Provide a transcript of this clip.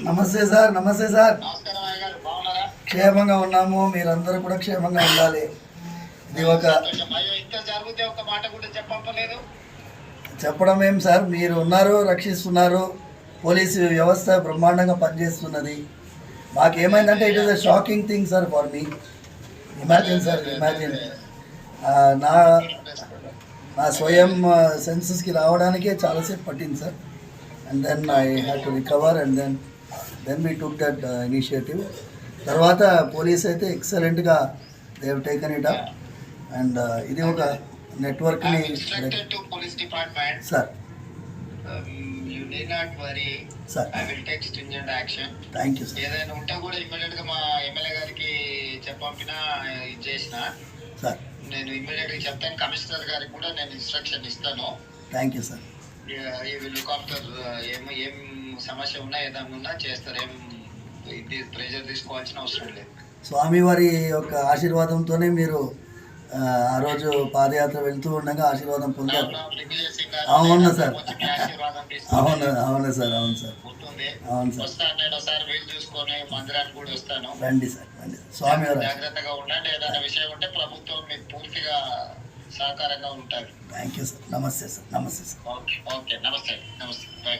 నమస్తే సార్. నమస్తే సార్. నమస్కారం అయ్య గారు, బాగున్నారా? క్షేమంగా ఉన్నాము, మీరందరూ కూడా క్షేమంగా ఉండాలి. ఇది ఒక అయ్యో, ఇంత జరిగితే ఒక మాట కూడా చెప్పలేదు. చెప్పడం ఏం సార్, మీరు ఉన్నారు, రక్షిస్తున్నారు. పోలీసు వ్యవస్థ బ్రహ్మాండంగా పనిచేస్తున్నది. మాకేమైందంటే it is a shocking thing sir for me. Imagine sir, imagine నా నా స్వయం సెన్సెస్కి రావడానికే చాలాసేపు పట్టింది sir. And then I had to recover and then we took that initiative. తర్వాత పోలీస్ అయితే ఎక్సలెంట్గా they have taken it up. And ఇది ఒక నెట్వర్క్ని sir. You need not worry. Sir. I will take stringent action. Thank you, sir. ఏదైనా ఉంటే కూడా immediate గా మా ఎమ్మెల్యే గారికి చెప్పంపినా ఇది చేసిన సార్. నేను ఇమ్మీడియట్ గా చెప్తాను. కమిషనర్ గారికి కూడా నేను ఇన్స్ట్రక్షన్ ఇస్తాను. Thank you sir. ఈ విల్ లుక్ ఆఫ్టర్ ఏం సమస్య ఉన్నా ఏదైనా ఉన్నా చేస్తారు. ఇది ప్రెజర్ తీసుకోవాల్సిన అవసరం లేదు. స్వామివారి యొక్క ఆశీర్వాదంతోనే మీరు ఆ రోజు పాదయాత్ర వెళ్తూ ఉండగా ఆశీర్వాదం పొందారు. అవును సార్, అవును అవును సార్, అవును సార్, అవును సార్. రండి సార్, రండి. స్వామివారు జాగ్రత్తగా ఉండండి. ఏదైనా విషయం ఉంటే ప్రభుత్వం మీకు పూర్తిగా సహకారంగా ఉంటారు. Thank you sir. నమస్తే సార్. నమస్తే సార్. ఓకే ఓకే, నమస్తే నమస్తే.